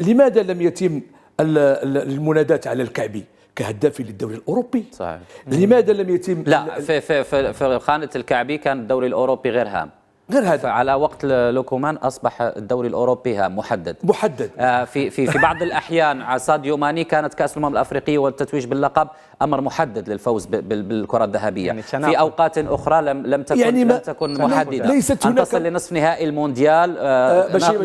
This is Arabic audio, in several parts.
لماذا لم يتم المناداة على الكعبي كهداف للدوري الأوروبي؟ صحيح. لماذا لم يتم؟ لا، في خانة الكعبي كان الدوري الأوروبي غير هام. غير هذا. فعلى وقت لوكومان أصبح الدوري الأوروبي هام محدد. في بعض الأحيان ساديو ماني كانت كأس الأمم الأفريقية والتتويج باللقب أمر محدد للفوز بالكرة الذهبية. يعني في أوقات أخرى لم تكن محددة. ليست أن تصل لنصف نهائي المونديال.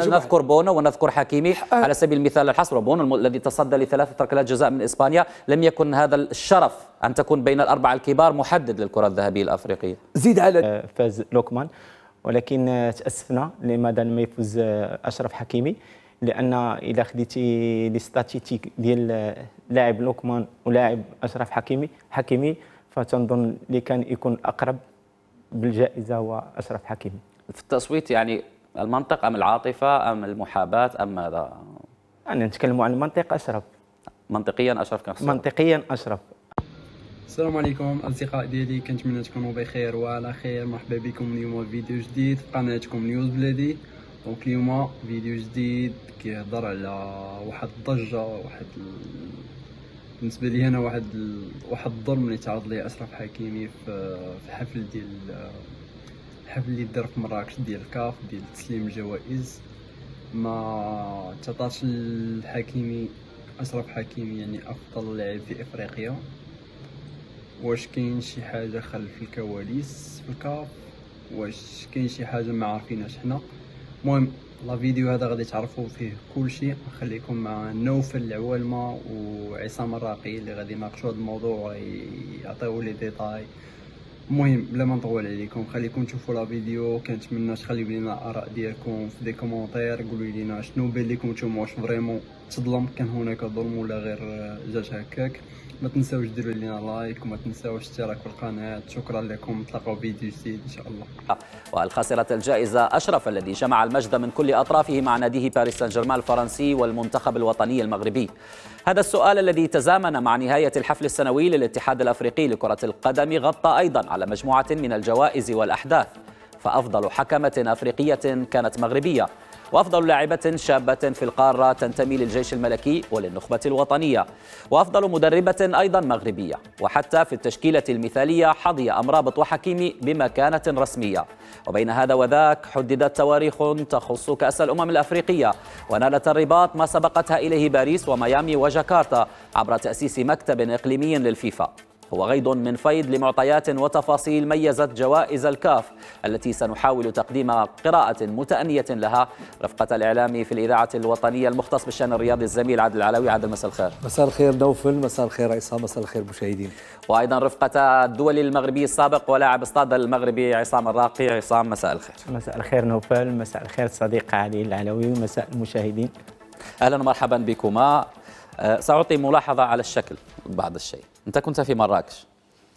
نذكر بونو ونذكر حكيمي على سبيل المثال الحصر. بونو الذي تصدى ل3 ركلات جزاء من إسبانيا، لم يكن هذا الشرف أن تكون بين الأربعة الكبار محدد للكرة الذهبية الأفريقية. زيد على فاز لوكمان، ولكن تأسفنا لماذا لم يفوز أشرف حكيمي، لأن إذا خديتي لي ستاتيستيك ديال لاعب لوكمان ولاعب أشرف حكيمي فتنظن اللي كان يكون أقرب بالجائزة هو أشرف حكيمي. في التصويت يعني المنطق أم العاطفة أم المحاباة أم ماذا؟ أنا نتكلم عن المنطق. أشرف منطقيا أشرف كان خسر. منطقيا أشرف. السلام عليكم اصدقاء ديالي، كنتمنى تكونوا بخير وعلى خير. مرحبا بكم اليوم فيديو جديد في قناتكم نيوز بلادي. دونك اليوم فيديو جديد كيهضر على واحد الضجه، بالنسبه لي انا واحد الظلم اللي تعرض ليه اشرف حكيمي في الحفل اللي دار في مراكش ديال الكاف ديال تسليم الجوائز. ما تعطاتش الحكيمي اشرف حكيمي يعني افضل لاعب في افريقيا. واش كاين شي حاجه خلف الكواليس في الكاف؟ واش كاين شي حاجه ما عارفينهاش حنا؟ المهم لا فيديو هذا غادي تعرفوا فيه كل شيء. نخليكم مع نوفل العوالمه وعصام الراقي اللي غادي يناقشوا هذا الموضوع ويعطيو لي ديتاي. المهم بلا ما نطول عليكم خليكم تشوفوا لا فيديو. كنتمنى تخليو لينا الاراء ديالكم في دي كومونتير، قولوا لينا شنو بان لكم نتوما، واش فريمون تظلم، كان هناك ظلم ولا غير جات هكاك. ما تنساوش ديروا لنا لايك وما تنساوش اشتراك في القناه. شكرا لكم، نتلاقاو فيديو جديد ان شاء الله. والخاسرة الجائزة أشرف الذي جمع المجد من كل أطرافه مع ناديه باريس سان جيرمان الفرنسي والمنتخب الوطني المغربي. هذا السؤال الذي تزامن مع نهاية الحفل السنوي للاتحاد الأفريقي لكرة القدم غطى أيضا على مجموعة من الجوائز والأحداث، فأفضل حكمة أفريقية كانت مغربية، وأفضل لاعبة شابة في القارة تنتمي للجيش الملكي وللنخبة الوطنية، وأفضل مدربة أيضا مغربية. وحتى في التشكيلة المثالية حظي أمرابط وحكيمي بمكانة رسمية. وبين هذا وذاك حددت تواريخ تخص كأس الأمم الأفريقية، ونالت الرباط ما سبقتها إليه باريس وميامي وجاكرتا عبر تأسيس مكتب إقليمي للفيفا. هو غيض من فيض لمعطيات وتفاصيل ميزت جوائز الكاف التي سنحاول تقديم قراءة متأنية لها رفقة الإعلامي في الإذاعة الوطنية المختص بالشأن الرياضي الزميل عادل العلوي. عادل مساء الخير. مساء الخير نوفل، مساء الخير عصام، مساء الخير مشاهدين. وأيضا رفقة الدولي المغربي السابق ولاعب استاد المغربي عصام الراقي. عصام مساء الخير. مساء الخير نوفل، مساء الخير صديق عادل العلوي، مساء المشاهدين. أهلا ومرحبا بكما. سأعطي ملاحظة على الشكل بعض الشيء. أنت كنت في مراكش،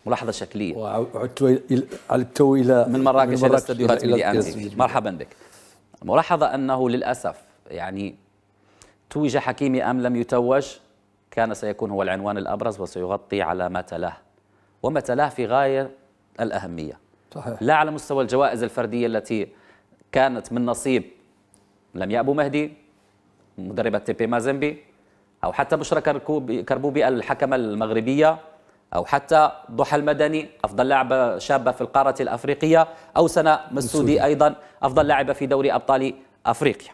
ملاحظة شكلية، وعدت إلى من مراكش إلى استديوهات ميدي. مرحبا بك. الملاحظة أنه للأسف يعني توج حكيمي أم لم يتوج كان سيكون هو العنوان الأبرز وسيغطي على ما تلاه، وما تلاه في غاية الأهمية. صحيح. لا على مستوى الجوائز الفردية التي كانت من نصيب لمياء أبو مهدي مدربة تيبي مازيمبي، أو حتى بشرى كربوبي الحكمة المغربية، أو حتى ضحى المدني أفضل لاعبة شابة في القارة الأفريقية، أو سناء مسودي أيضا أفضل لاعبة في دوري أبطال أفريقيا.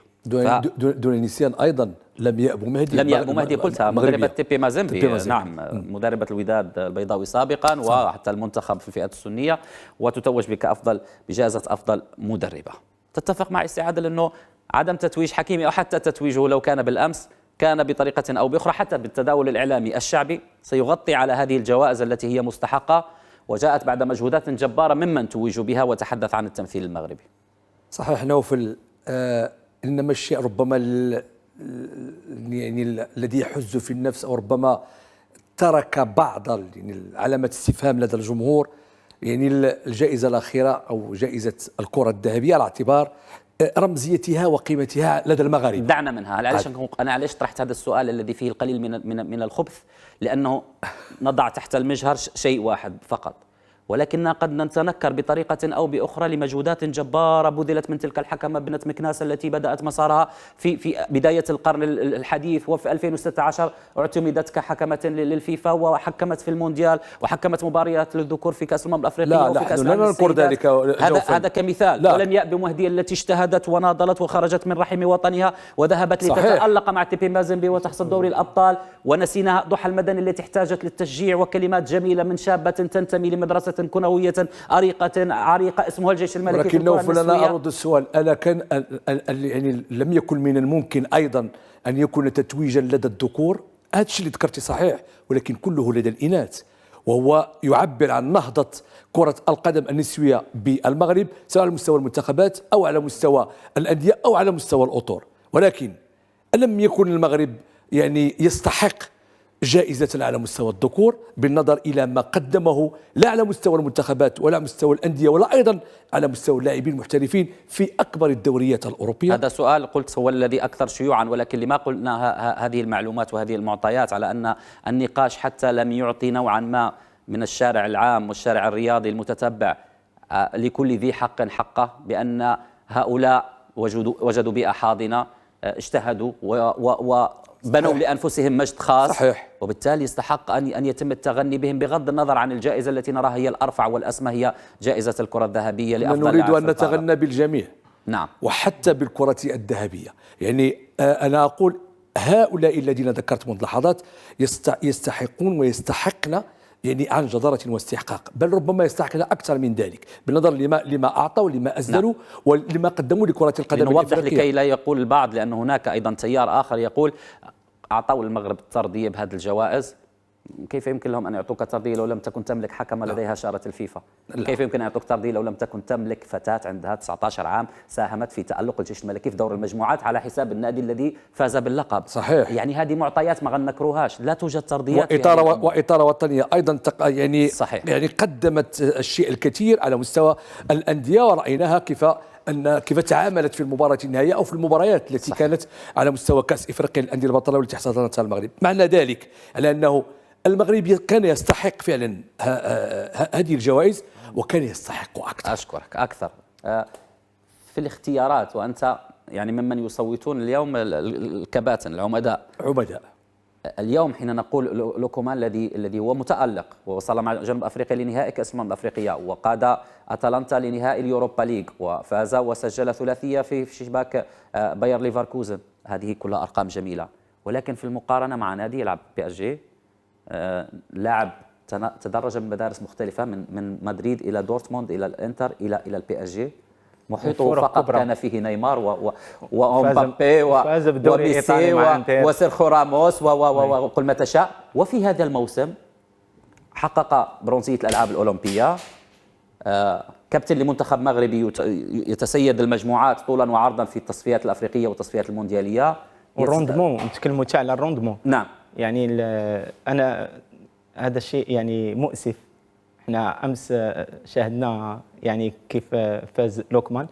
دون النسيان أيضا لمياء أبو مهدي قلتها مدربة تيبي مازيمبي. نعم، مدربة الوداد البيضاوي سابقا وحتى المنتخب في الفئات السنية، وتتوج بجائزة أفضل مدربة. تتفق مع استعادة أنه عدم تتويج حكيمي أو حتى تتويجه لو كان بالأمس كان بطريقة أو بأخرى حتى بالتداول الإعلامي الشعبي سيغطي على هذه الجوائز التي هي مستحقة، وجاءت بعد مجهودات جبارة ممن توجوا بها، وتحدث عن التمثيل المغربي. صحيح نوفل. إنما الشيء ربما يعني الذي يحز في النفس، أو ربما ترك بعض يعني علامة استفهام لدى الجمهور، يعني الجائزة الأخيرة أو جائزة الكرة الذهبية على اعتبار رمزيتها وقيمتها لدى المغاربة. دعنا منها. أنا علاش طرحت هذا السؤال الذي فيه القليل من الخبث؟ لأنه نضع تحت المجهر شيء واحد فقط، ولكننا قد نتنكر بطريقة أو بأخرى لمجهودات جبارة بذلت من تلك الحكمة بنت مكناس التي بدأت مسارها في بداية القرن الحديث، وفي 2016 اعتمدت كحكمة للفيفا وحكمت في المونديال وحكمت مباريات للذكور في كأس الأمم الأفريقية وفي كأس لا نذكر ذلك. هذا كمثال. لا. ولم يأب مهدي التي اجتهدت وناضلت وخرجت من رحم وطنها وذهبت لتتألق مع تيبي مازيمبي وتحصد دوري الأبطال، ونسينا ضحى المدني التي احتاجت للتشجيع وكلمات جميلة من شابة تنتمي لمدرسة كروية عريقة اسمها الجيش الملكي. ولكن نوفل أنا أرد السؤال، ألا كان يعني لم يكن من الممكن أيضا أن يكون تتويجا لدى الذكور؟ هذا الشيء اللي ذكرتي صحيح، ولكن كله لدى الإناث، وهو يعبر عن نهضة كرة القدم النسوية بالمغرب سواء على مستوى المنتخبات أو على مستوى الأندية أو على مستوى الأطور. ولكن ألم يكن المغرب يعني يستحق جائزة على مستوى الذكور بالنظر إلى ما قدمه لا على مستوى المنتخبات ولا على مستوى الأندية ولا أيضا على مستوى اللاعبين المحترفين في أكبر الدوريات الأوروبية؟ هذا سؤال قلت هو الذي أكثر شيوعا، ولكن لما قلنا هذه المعلومات وهذه المعطيات على أن النقاش حتى لم يعطي نوعا ما من الشارع العام والشارع الرياضي المتتبع لكل ذي حق حقه، بأن هؤلاء وجدوا بيئة حاضنة، اجتهدوا وبنوا لأنفسهم مجد خاص. صحيح. وبالتالي يستحق أن يتم التغني بهم بغض النظر عن الجائزة التي نراها هي الأرفع والأسمى، هي جائزة الكرة الذهبية لأفضل لاعب. نريد أن نتغنى بالجميع. نعم. وحتى بالكرة الذهبية. يعني أنا أقول هؤلاء الذين ذكرت منذ لحظات يستحقون ويستحقن يعني عن جدارة واستحقاق، بل ربما يستحقن أكثر من ذلك بالنظر لما أعطوا ولما أسدلوا ولما قدموا لكرة القدم نوضح لكي لا يقول البعض، لأن هناك أيضا تيار آخر يقول أعطوا المغرب الترضية بهذه الجوائز، كيف يمكن لهم أن يعطوك ترضية لو لم تكن تملك حكمة لديها شارة الفيفا؟ كيف يمكن أن يعطوك ترضية لو لم تكن تملك فتاة عندها 19 عام ساهمت في تألق الجيش الملكي في دور المجموعات على حساب النادي الذي فاز باللقب؟ صحيح. يعني هذه معطيات ما غنكروهاش، لا توجد ترضيات. وإطارة وطنية أيضا يعني صحيح. يعني قدمت الشيء الكثير على مستوى الأندية، ورأيناها كيف تعاملت في المباراة النهائية أو في المباريات التي صحيح. كانت على مستوى كأس إفريقيا للأندية البطلة والتي حصلتها المغرب. معنى ذلك على أنه المغرب كان يستحق فعلا هذه الجوائز وكان يستحق أكثر. أشكرك أكثر. في الاختيارات، وأنت يعني ممن يصوتون اليوم الكباتن العمداء اليوم، حين نقول لوكومان الذي هو متألق ووصل مع جنوب أفريقيا لنهائي كأس الأمم الأفريقية وقاد أتلانتا لنهائي اليوروبا ليغ وفاز وسجل ثلاثية في شباك باير ليفركوزن، هذه كلها أرقام جميلة، ولكن في المقارنة مع نادي يلعب بي اس جي، لاعب تدرج من مدارس مختلفة من مدريد إلى دورتموند إلى الإنتر إلى البي اس جي، محيطه فقط كان فيه نيمار ومبابي وميسي وسيرخيو راموس وقل ما تشاء. وفي هذا الموسم حقق برونزية الألعاب الأولمبية، كابتن لمنتخب مغربي يتسيد المجموعات طولا وعرضا في التصفيات الأفريقية والتصفيات المونديالية. والروندمون نتكلموا تاع على الروندمون. نعم. يعني أنا هذا الشيء يعني مؤسف. احنا امس شاهدنا يعني كيف فاز لوكمان،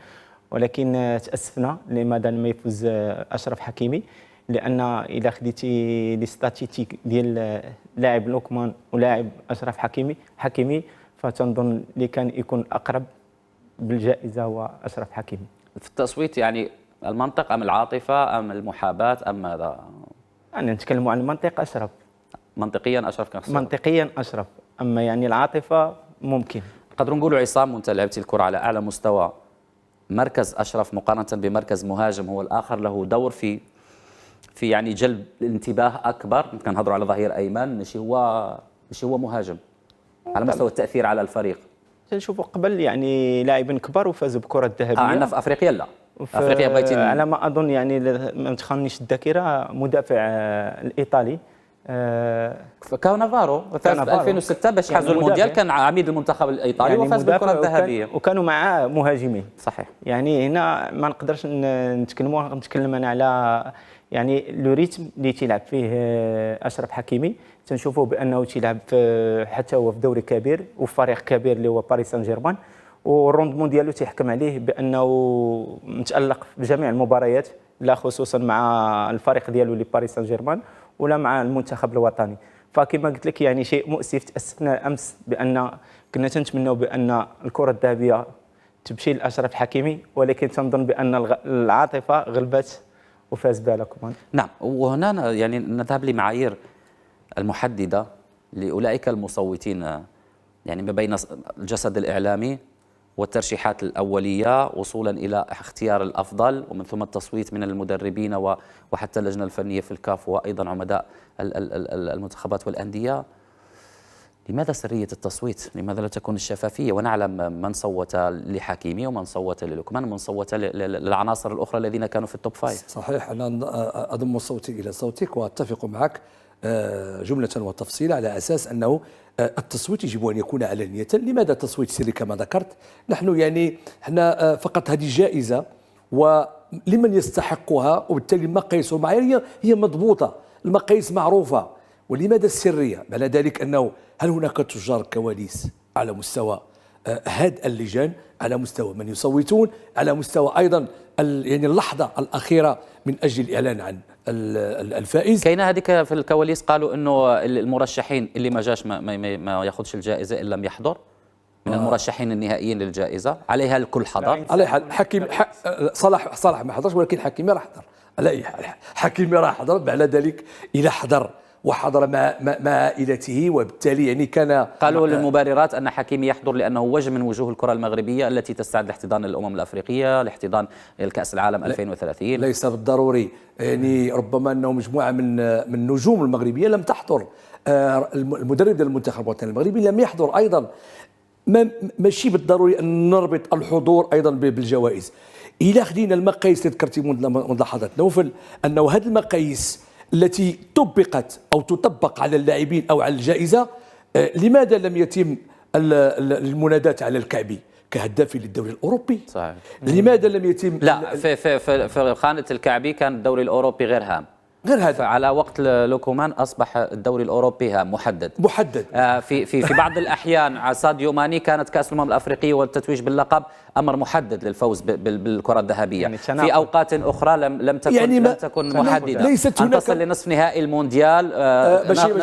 ولكن تاسفنا لماذا لم يفوز اشرف حكيمي، لان اذا خديتي لي ستاتيستيك ديال لاعب لوكمان ولاعب اشرف حكيمي فتنظن اللي كان يكون اقرب بالجائزه هو اشرف حكيمي. في التصويت يعني المنطق ام العاطفه ام المحاباه ام ماذا؟ انا نتكلم عن المنطق. اشرف منطقيا اشرف كان خسر. منطقيا اشرف، اما يعني العاطفه ممكن. نقدروا نقولوا عصام وانت لعبتي الكره على اعلى مستوى، مركز اشرف مقارنه بمركز مهاجم هو الاخر له دور في يعني جلب الانتباه اكبر. كنهضروا على ظهير ايمن، ماشي هو مهاجم على مستوى التاثير على الفريق. تنشوفوا قبل يعني لاعبين كبار وفازوا بالكره الذهبيه. عندنا في افريقيا لا. افريقيا بغيتي على ما اظن يعني ما تخنيش الذاكره، مدافع الايطالي كانافارو فاز في 2006 باش حازوا يعني المونديال، كان عميد المنتخب الايطالي يعني وفاز بالكره الذهبيه وكانوا معاه مهاجمين. صحيح. يعني هنا ما نقدرش نتكلم انا على يعني لو ريتم اللي تيلعب فيه اشرف حكيمي، تنشوفوا بانه تيلعب حتى هو في دوري كبير وفي فريق كبير اللي هو باريس سان جيرمان، والروندمون ديالو تيحكم عليه بانه متالق بجميع المباريات، لا خصوصا مع الفريق ديالو اللي باريس سان جيرمان ولا مع المنتخب الوطني. فكما قلت لك يعني شيء مؤسف. تاسفنا امس بان كنا تنتمنوا بان الكره الذهبيه تمشي لاشرف حكيمي، ولكن تنظن بان العاطفه غلبت وفاز بها لوكمان. نعم، وهنا يعني نذهب لمعايير المحددة لأولئك المصوتين، يعني ما بين الجسد الإعلامي والترشيحات الأولية وصولا إلى اختيار الأفضل، ومن ثم التصويت من المدربين وحتى اللجنة الفنية في الكاف وأيضا عمداء المنتخبات والأندية. لماذا سرية التصويت؟ لماذا لا تكون الشفافية ونعلم من صوت لحكيمي ومن صوت للوكمان ومن صوت للعناصر الأخرى الذين كانوا في التوب فايف؟ صحيح، أنا أضم صوتي إلى صوتك وأتفق معك جملة وتفصيلا على أساس أنه التصويت يجب أن يكون علانية. لماذا التصويت سري كما ذكرت؟ نحن يعني احنا فقط هذه جائزة ولمن يستحقها، وبالتالي المقاييس والمعايير هي مضبوطة، المقاييس معروفة. ولماذا السرية؟ معنى ذلك أنه هل هناك تجار كواليس على مستوى هاد اللجان، على مستوى من يصوتون، على مستوى أيضا يعني اللحظة الأخيرة من أجل الإعلان عن الفائز؟ كاين هذيك في الكواليس قالوا انه المرشحين اللي ما جاش ما ياخذش الجائزه ان لم يحضر من المرشحين النهائيين للجائزه، عليها الكل حضر. على حال حكيم صلاح ما حضرش، ولكن حكيمي راح حضر. على اي حال حكيمي راح حضر، بعد ذلك الى حضر وحضر مع عائلته، وبالتالي يعني كان قالوا للمبررات ان حكيمي يحضر لانه وجه من وجوه الكره المغربيه التي تستعد لاحتضان الامم الافريقيه، لاحتضان الكاس العالم 2030. ليس بالضروري، يعني ربما انه مجموعه من النجوم المغربيه لم تحضر. المدرب ديال المنتخب الوطني المغربي لم يحضر ايضا. ماشي بالضروري ان نربط الحضور ايضا بالجوائز. الى خدينا المقاييس اللي ذكرتي منذ لحظات نوفل، انه هذه المقاييس التي طبقت او تطبق على اللاعبين او على الجائزه، لماذا لم يتم المنادات على الكعبي كهداف للدوري الاوروبي؟ صحيح. لماذا لم يتم؟ لا، في خانه الكعبي كان الدوري الاوروبي غير هام. غير هذا، فعلى وقت لوكومان اصبح الدوري الاوروبي هام محدد. في بعض الاحيان على ساديو ماني كانت كاس الامم الافريقيه والتتويج باللقب امر محدد للفوز بالكره الذهبيه. يعني في اوقات اخرى لم تكن يعني لم تكن محدده. ليست ان تصل لنصف نهائي المونديال.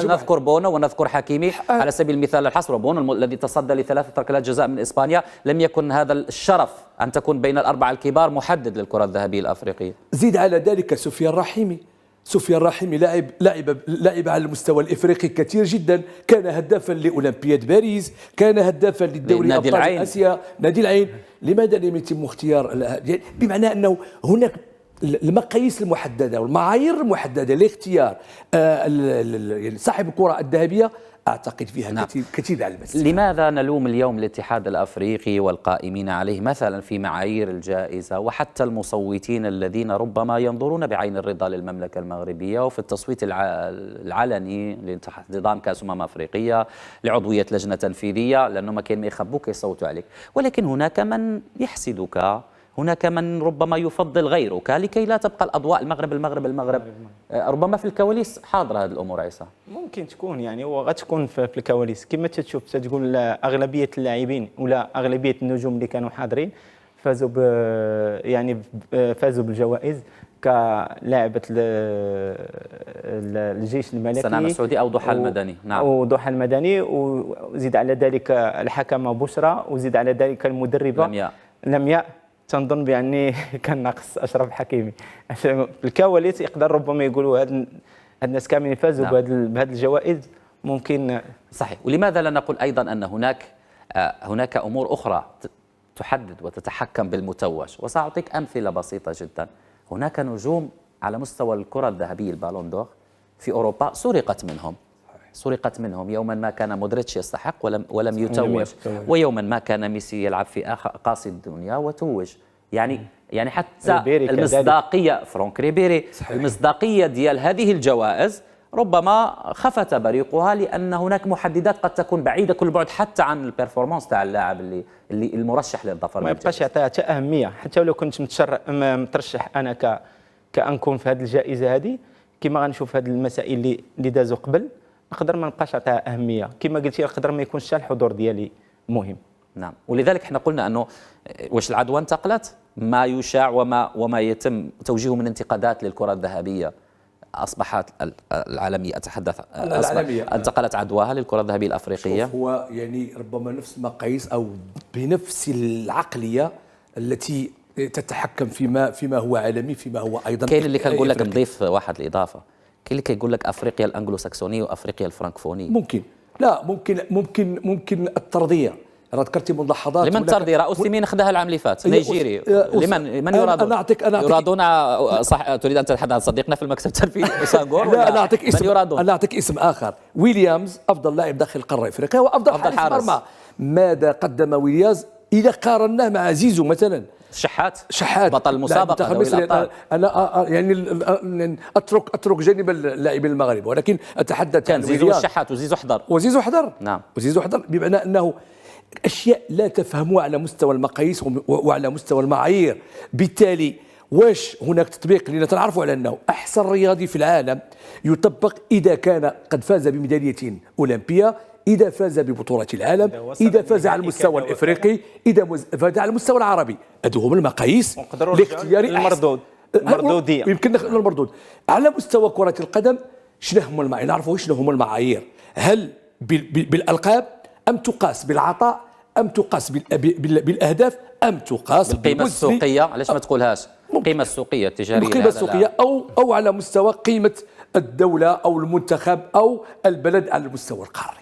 نذكر بونو ونذكر حكيمي على سبيل المثال الحصر. بونو الذي تصدى لثلاثه ركلات جزاء من اسبانيا، لم يكن هذا الشرف ان تكون بين الاربعه الكبار محدد للكره الذهبيه الافريقيه. زيد على ذلك سفيان الرحيمي لعب على المستوى الافريقي كثير جدا، كان هدافا لاولمبياد باريس، كان هدافا للدوري ابطال اسيا نادي العين. لماذا لم يتم اختيار؟ بمعنى انه هناك المقاييس المحدده والمعايير المحدده لاختيار صاحب الكره الذهبيه، أعتقد فيها كثير على المسألة. لماذا نلوم اليوم الاتحاد الأفريقي والقائمين عليه مثلا في معايير الجائزة وحتى المصوتين الذين ربما ينظرون بعين الرضا للمملكة المغربية وفي التصويت العلني لاحتضان كأس أفريقية لعضوية لجنة تنفيذية، لأنه ما كان ما يخبوك يصوتوا عليك، ولكن هناك من يحسدك، هناك من ربما يفضل غيرك لكي لا تبقى الأضواء المغرب. ربما في الكواليس حاضرة هذه الأمور عيسى. ممكن تكون يعني وغتكون في الكواليس كما تشوف تقول أغلبية اللاعبين ولا أغلبية النجوم اللي كانوا حاضرين فازوا فازوا بالجوائز كلاعبة الجيش الملكي سنام السعودي أو ضحى المدني. نعم، أو ضحى المدني، وزيد على ذلك الحكمة بشرى، وزيد على ذلك المدربة لمياء. تنظن بأني كان ناقص أشرف حكيمي. في الكواليس يقدر ربما يقولوا هاد الناس كاملين فازوا بهذه الجوائز ممكن. صحيح. ولماذا لا نقول أيضا أن هناك أمور أخرى تحدد وتتحكم بالمتوج؟ وسأعطيك أمثلة بسيطة جدا. هناك نجوم على مستوى الكرة الذهبية البالون دور في أوروبا سرقت منهم. يوما ما كان مودريتش يستحق ولم يتوج، ويوما ما كان ميسي يلعب في قاصي الدنيا وتوج. يعني حتى المصداقية فرانك ريبيري، المصداقية ديال هذه الجوائز ربما خفت بريقها، لأن هناك محددات قد تكون بعيدة كل بعد حتى عن البيرفورمانس تاع اللاعب اللي المرشح للظفر. ما يبقاش يعطيها حتى أهمية، حتى ولو كنت مترشح أنا كأنكون في هذه الجائزة هذه. كما غنشوف هذه المسائل اللي دازوا قبل نقدر ما نبقاش نعطيها أهمية. كما قلتي نقدر ما يكونش الحضور ديالي مهم. نعم، ولذلك احنا قلنا أنه واش العدوى انتقلت؟ ما يشاع وما يتم توجيهه من انتقادات للكرة الذهبية أصبحت العالمية، أتحدث العالمية. انتقلت عدواها للكرة الذهبية الأفريقية. هو يعني ربما نفس المقاييس أو بنفس العقلية التي تتحكم فيما هو عالمي، فيما هو أيضا كاين اللي كنقول لك إفريقي. نضيف واحد الإضافة، كاين اللي كيقول لك أفريقيا الأنجلو ساكسونية وأفريقيا الفرنكفونية. ممكن، لا ممكن الترضية. أنا ذكرت منذ لحظات لمن ترضي؟ رأوسي مين خذاها العام اللي فات؟ نيجيري. لمن يرادون؟ أنا أعطيك يرادون صح. تريد أن تتحدث عن صديقنا في المكتب التنفيذي أوسانغور؟ لا، أنا أعطيك اسم، من يرادون؟ أنا أعطيك اسم آخر. ويليامز أفضل لاعب داخل القارة الأفريقية وأفضل حارس مرمى. ماذا قدم ويليامز إذا قارناه مع زيزو مثلا؟ شحات بطل المسابقة دوري الأبطال. أنا يعني أترك جانب اللاعبين المغرب، ولكن أتحدث كان عن زيزو والشحات وزيزو حضر. نعم، وزيزو حضر، بمعنى أنه أشياء لا تفهمها على مستوى المقاييس وعلى مستوى المعايير. بالتالي واش هناك تطبيق؟ لأننا نعرفوا على أنه أحسن رياضي في العالم يطبق إذا كان قد فاز بميدالية أولمبية، إذا فاز ببطولة العالم، إذا فاز على المستوى الإفريقي، إذا فاز على المستوى العربي. هذو هما المقاييس لاختيار المردودية. يمكن نخلو المردود على مستوى كرة القدم. شنو هما المعايير؟ نعرفوا شنو هما المعايير. هل بالألقاب، أم تقاس بالعطاء، أم تقاس بالأهداف، أم تقاس بالقيمة السوقية؟ علاش ما تقولهاش القيمة السوقية التجارية؟ القيمة السوقية أو على مستوى قيمة الدولة أو المنتخب أو البلد على المستوى القاري.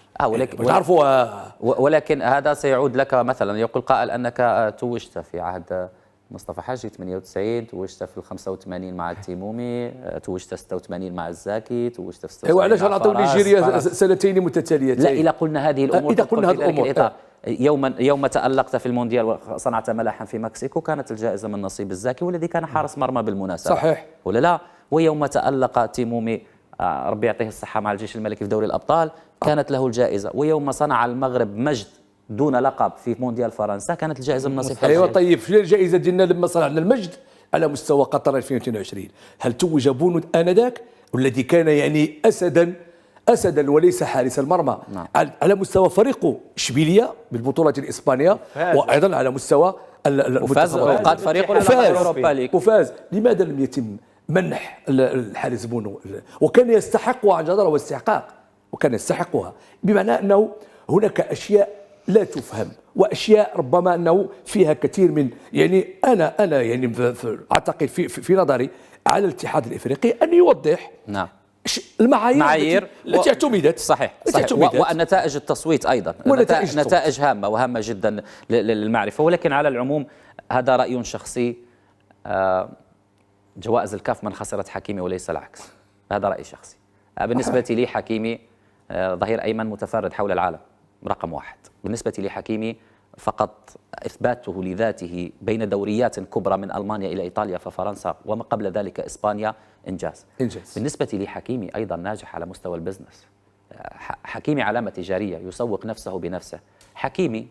ولكن هذا سيعود لك. مثلا يقول قائل أنك توجت في عهد مصطفى حجي 98، توجت في 85 مع التيمومي، توجت 86 مع الزاكي، توجت في 86 علاش نعطيو نيجيريا سنتين متتاليتين؟ لا، إذا قلنا هذه الأمور، إذا قلنا هذه الأمور يوم تألقت في المونديال وصنعت ملاحا في مكسيكو كانت الجائزة من نصيب الزاكي، والذي كان حارس مرمى بالمناسبة. صحيح ولا لا؟ ويوم تألق تيمومي ربي يعطيه الصحة مع الجيش الملكي في دوري الأبطال كانت له الجائزة. ويوم صنع المغرب مجد دون لقب في مونديال فرنسا كانت الجائزة من نصيب حجي. ايوه طيب، شنو الجائزة ديالنا لما صنعنا المجد على مستوى قطر 2022؟ هل توج بونو آنذاك والذي كان يعني أسدا وليس حارس المرمى؟ نعم. على مستوى فريقه إشبيلية بالبطولة الإسبانية، وأيضا على مستوى وفاز وقاد فريقه للأوروبا ليج وفاز. لماذا لم يتم منح الحارس بونو؟ وكان يستحقها عن جدارة واستحقاق، وكان يستحقها، بمعنى أنه هناك أشياء لا تفهم، وأشياء ربما أنه فيها كثير من يعني أنا يعني أعتقد في نظري على الاتحاد الإفريقي أن يوضح نعم المعايير التي اعتمدت. صحيح. والنتائج التصويت أيضا نتائج هامة وهامة جدا للمعرفة. ولكن على العموم هذا رأي شخصي. جوائز الكاف من خسرت حكيمي وليس العكس، هذا رأي شخصي. بالنسبة لي حكيمي ظهير أيمن متفرد حول العالم رقم 1. بالنسبة لي حكيمي فقط إثباته لذاته بين دوريات كبرى من ألمانيا إلى إيطاليا ففرنسا وما قبل ذلك إسبانيا إنجاز. بالنسبة لي حكيمي أيضا ناجح على مستوى البزنس. حكيمي علامة تجارية، يسوق نفسه بنفسه. حكيمي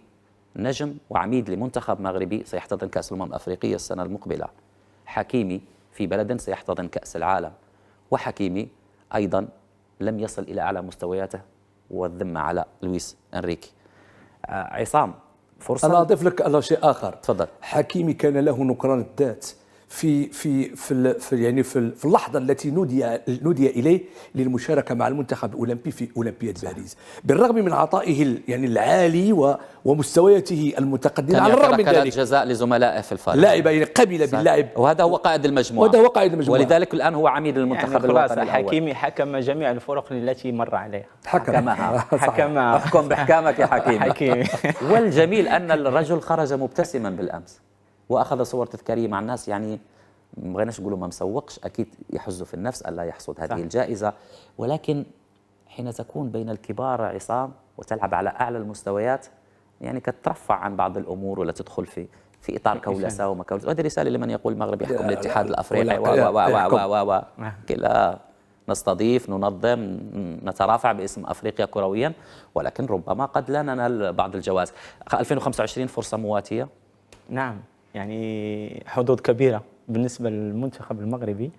نجم وعميد لمنتخب مغربي سيحتضن كأس الأمم الأفريقية السنة المقبلة. حكيمي في بلد سيحتضن كأس العالم. وحكيمي أيضا لم يصل إلى أعلى مستوياته، والذمة على لويس إنريكي. عصام، فرصة. أنا أضيف لك على شيء آخر. تفضل. حكيمي كان له نكران الذات في اللحظة التي نودي إليه للمشاركة مع المنتخب الأولمبي في أولمبياد باريس، بالرغم من عطائه يعني العالي ومستوياته المتقدمة، على الرغم من ذلك جزاء لزملائه في الفريق. لاعب يعني قبل باللاعب، وهذا هو قائد المجموعة. ولذلك الآن هو عميد المنتخب الوطني الأول. حكيمي حكم جميع الفرق التي مر عليها. حكمها. أحكم بإحكامك يا حكيمي. والجميل أن الرجل خرج مبتسما بالأمس وأخذ صور تذكارية مع الناس. يعني ما بغيناش نقولوا ما مسوقش، أكيد يحز في النفس ألا يحصد هذه الجائزة، ولكن حين تكون بين الكبار عصام وتلعب على أعلى المستويات يعني كترفع عن بعض الأمور ولا تدخل في إطار كولسة وما كولسة. وهذه رسالة لمن يقول المغرب يحكم الاتحاد الأفريقي كلا نستضيف، ننظم، نترافع باسم أفريقيا كرويا، ولكن ربما قد لا ننال بعض الجوائز. 2025 فرصة مواتية. نعم، يعني حظوظ كبيرة بالنسبة للمنتخب المغربي.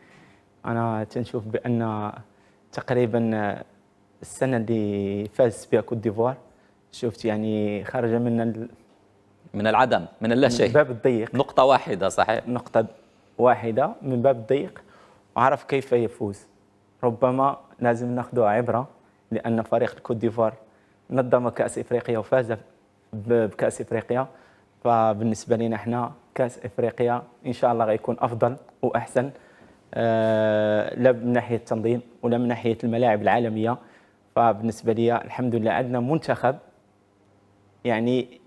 أنا تنشوف بأن تقريبا السنة اللي فاز بها كوت ديفوار شفت يعني خرج من العدم، من اللا شيء، من باب الضيق. نقطة واحدة. صحيح، نقطة واحدة من باب الضيق، وعرف كيف يفوز. ربما لازم ناخذ عبره، لان فريق الكوت ديفوار نظم كاس افريقيا وفاز بكاس افريقيا. فبالنسبه لنا احنا كاس افريقيا ان شاء الله غيكون افضل واحسن، لا من ناحيه التنظيم ولا من ناحيه الملاعب العالميه. فبالنسبه لي الحمد لله عندنا منتخب يعني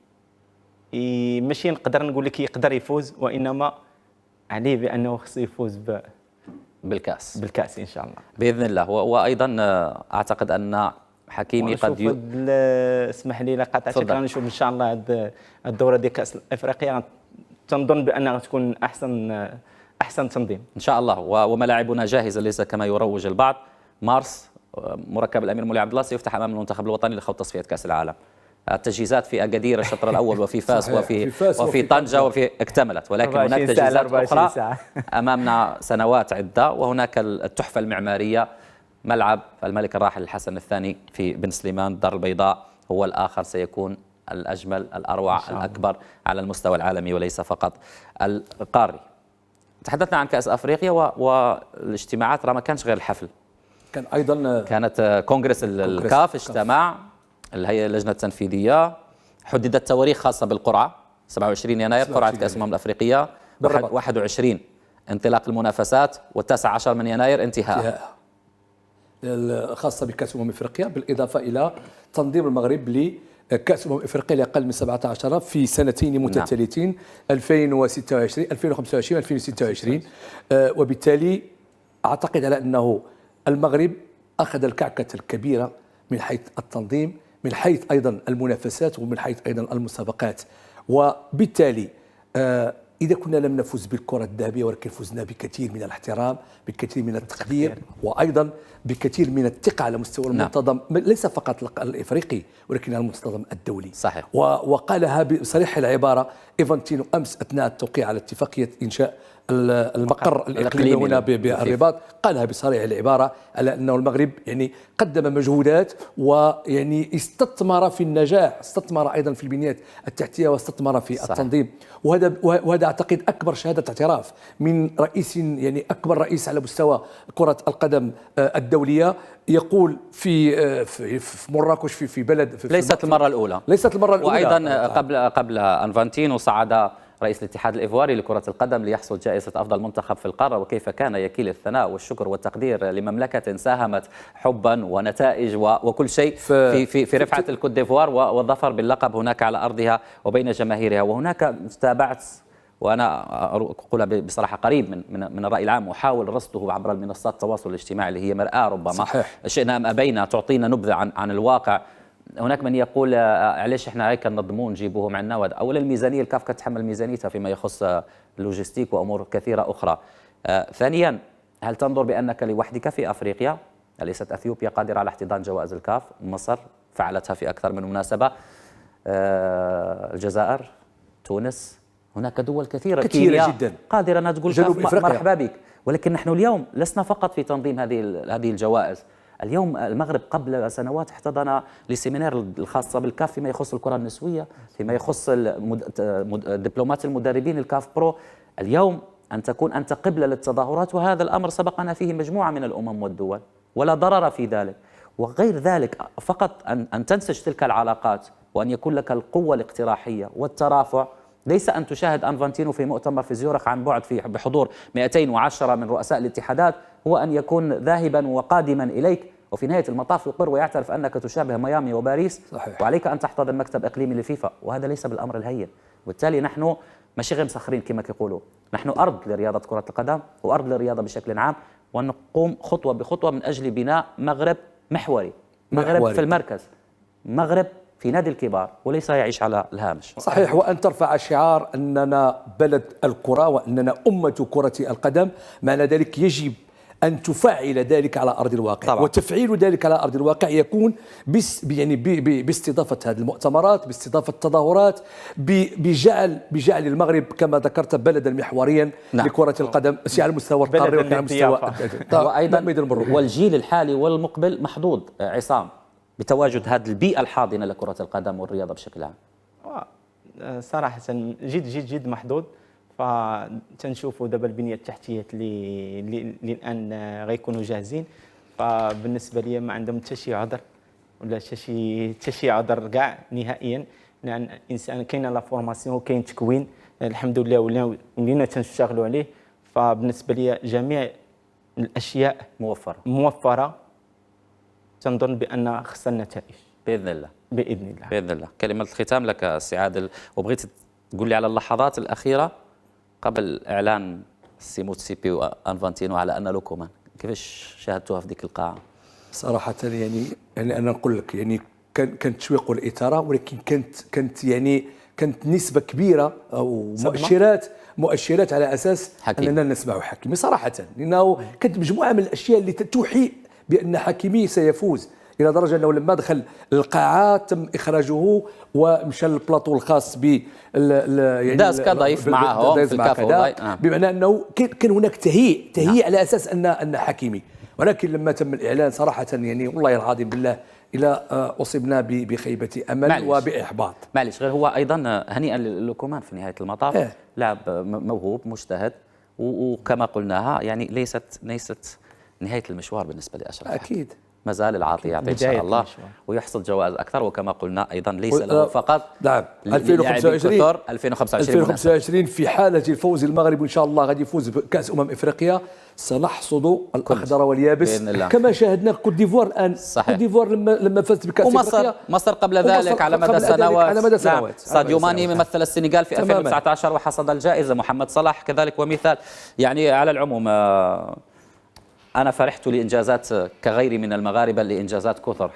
ماشي نقدر نقول لك يقدر يفوز، وانما عليه بانه خصو يفوز بالكاس ان شاء الله باذن الله. وايضا اعتقد ان حكيمي قد اسمح لي لا قاطعتك، نشوف ان شاء الله هذه الدوره ديال كاس افريقيا تنظن بانها تكون احسن تنظيم ان شاء الله. وملاعبنا جاهزه ليس كما يروج البعض. مارس مركب الامير مولي عبد الله سيفتح امام المنتخب الوطني لخوض تصفيه كاس العالم. التجهيزات في اكادير الشطر الاول وفي فاس وفي طنجه وفي اكتملت، ولكن هناك تجهيزات اخرى امامنا سنوات عده. وهناك التحفه المعماريه، ملعب الملك الراحل الحسن الثاني في بن سليمان الدار البيضاء هو الاخر، سيكون الاجمل الاروع الاكبر على المستوى العالمي وليس فقط القاري. تحدثنا عن كاس افريقيا والاجتماعات، راه ما كانش غير الحفل، كان ايضا كانت كونغرس الكاف اجتمع الهيئه اللجنه التنفيذيه، حددت تواريخ خاصه بالقرعه 27 يناير قرعه كاس الامم الافريقيه، 21 انطلاق المنافسات، و19 من يناير انتهاء الخاصه بكاس افريقيا، بالاضافه الى تنظيم المغرب لكاس افريقيا لاقل من 17 في سنتين متتاليتين 2026 2025 2026. وبالتالي اعتقد على انه المغرب اخذ الكعكه الكبيره من حيث التنظيم، من حيث ايضا المنافسات، ومن حيث ايضا المسابقات. وبالتالي إذا كنا لم نفز بالكرة الذهبية، ولكن فزنا بكثير من الاحترام، بكثير من التقدير، وأيضا بكثير من الثقة على مستوى المنتظم، ليس فقط الإفريقي ولكن المنتظم الدولي. صحيح. وقالها بصريح العبارة إيفانتينو أمس أثناء التوقيع على اتفاقية إنشاء المقر الإقليمي هنا بالرباط، قالها بصريح العبارة على أنه المغرب يعني قدم مجهودات، ويعني استثمر في النجاح، استثمر أيضا في البنيات التحتية، واستثمر في التنظيم. وهذا أعتقد أكبر شهادة اعتراف من رئيس، يعني أكبر رئيس على مستوى كرة القدم الدولية، يقول في مراكش في بلد ليست المرة الأولى. وأيضا قبل أنفانتينو صعد رئيس الاتحاد الإيفواري لكرة القدم ليحصل جائزة أفضل منتخب في القارة، وكيف كان يكيل الثناء والشكر والتقدير لمملكة ساهمت حبا ونتائج وكل شيء في رفعة الكوت ديفوار والظفر باللقب هناك على أرضها وبين جماهيرها. وهناك تابعت، وأنا أقولها بصراحة قريب من الرأي العام، وحاول رصده عبر المنصات التواصل الاجتماعي اللي هي مرآة ربما صحيح. شئنا أم أبينا تعطينا نبذة عن الواقع. هناك من يقول علاش احنا هيك ننظموه نجيبوهم عندنا. اولا الميزانيه الكاف كتحمل ميزانيتها فيما يخص اللوجستيك وامور كثيره اخرى. ثانيا، هل تنظر بانك لوحدك في افريقيا؟ اليست اثيوبيا قادره على احتضان جوائز الكاف؟ مصر فعلتها في اكثر من مناسبه، الجزائر، تونس، هناك دول كثيره جدا قادره انها تقول كاف مرحبا بك. ولكن نحن اليوم لسنا فقط في تنظيم هذه الجوائز. اليوم المغرب قبل سنوات احتضن لسيمينار الخاصة بالكاف فيما يخص الكرة النسوية، فيما يخص دبلومات المدربين الكاف برو. اليوم أن تكون أنت قبلة للتظاهرات، وهذا الأمر سبقنا فيه مجموعة من الأمم والدول ولا ضرر في ذلك. وغير ذلك فقط أن تنسج تلك العلاقات، وأن يكون لك القوة الاقتراحية والترافع. ليس أن تشاهد أنفانتينو في مؤتمر في زيورخ عن بعد بحضور 210 من رؤساء الاتحادات، هو أن يكون ذاهبا وقادما إليك، وفي نهاية المطاف يقر ويعترف أنك تشابه ميامي وباريس. صحيح. وعليك أن تحتضن مكتب إقليمي لفيفا، وهذا ليس بالأمر الهين. وبالتالي نحن ماشي غير مسخرين كما كيقولوا، نحن أرض لرياضة كرة القدم وأرض للرياضة بشكل عام، ونقوم خطوة بخطوة من أجل بناء مغرب محوري، مغرب في المركز، مغرب في نادي الكبار وليس يعيش على الهامش. صحيح. وأن ترفع شعار أننا بلد الكرة وأننا أمة كرة القدم، معنى ذلك يجب أن تفعل ذلك على أرض الواقع طبعا. وتفعيل ذلك على أرض الواقع يكون باستضافة هذه المؤتمرات، باستضافة التظاهرات، بجعل المغرب كما ذكرت بلدا محوريا لكرة القدم على المستوى القاري وعلى المستوى وأيضا والجيل الحالي والمقبل محظوظ عصام بتواجد هذه البيئة الحاضنة لكرة القدم والرياضة بشكل عام. صراحة جد محظوظ. فتنشوفوا دابا البنية التحتية اللي الآن غيكونوا جاهزين، فبالنسبه لي ما عندهم حتى شي عذر ولا حتى شي عذر كاع نهائيا، لان الانسان كاينه لا فورماسيون وكاين تكوين الحمد لله ولينا تنشتغلوا عليه. فبالنسبه لي جميع الاشياء موفره تنظن بان خصها النتائج باذن الله. باذن الله. باذن الله. كلمه الختام لك سي عادل، وبغيت تقول لي على اللحظات الاخيره قبل اعلان سي موتسيبي وانفانتينو على ان لوكومان، كيفاش شاهدتوها في ديك القاعه؟ صراحه يعني انا نقول لك يعني كان تشويق والاثاره، ولكن كانت نسبه كبيره او مؤشرات على اساس حكيم. اننا نسمع حكيمي صراحه، لانه كانت مجموعه من الاشياء اللي توحي بان حكيمي سيفوز، الى درجه انه لما دخل القاعه تم اخراجه ومشى للبلاطو الخاص ب يعني داز كضيف معهم في الكافو، بمعنى انه كان هناك تهيئ على اساس ان حكيمي، ولكن لما تم الاعلان صراحه يعني والله العظيم بالله الى اصبنا بخيبه امل وباحباط. معليش، غير هو ايضا هنيئا للوكومان في نهايه المطاف، لاعب موهوب مجتهد، وكما قلناها يعني ليست نهايه المشوار بالنسبه لاشرف. اكيد ما زال العاطي يعطي ان شاء الله ويحصل جوائز اكثر، وكما قلنا ايضا ليس له فقط. نعم 2025 في حاله الفوز المغرب ان شاء الله غادي يفوز بكاس افريقيا، سنحصد الاخضر واليابس كما شاهدنا كوت ديفوار الان. صحيح. كوت ديفوار لما فازت بكاس افريقيا، مصر قبل ذلك على مدى سنوات. ساديو ماني مثل السنغال في 2019 وحصد الجائزه، محمد صلاح كذلك ومثال. يعني على العموم أنا فرحت لإنجازات كغيري من المغاربة لإنجازات كثر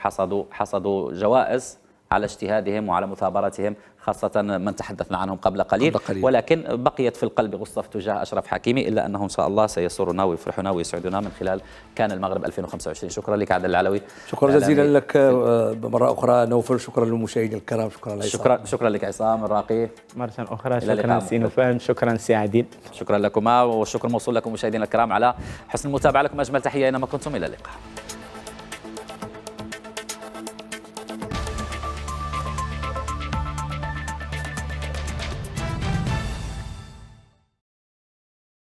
حصدوا جوائز على اجتهادهم وعلى مثابرتهم، خاصة من تحدثنا عنهم قبل قليل. ولكن بقيت في القلب غصة تجاه أشرف حكيمي، إلا أنه إن شاء الله سيسرنا ويفرحنا ويسعدنا من خلال كان المغرب 2025. شكرا لك عادل العلوي. شكرا جزيلا لك مرة أخرى نوفل، شكرا للمشاهدين الكرام، شكرا لك عصام الراقي مرة أخرى، شكرا سي نوفل، شكرا سي عادل، شكرا لكما، والشكر موصول لكم مشاهدينا الكرام على حسن المتابعة. لكم أجمل تحية أينما كنتم، إلى اللقاء.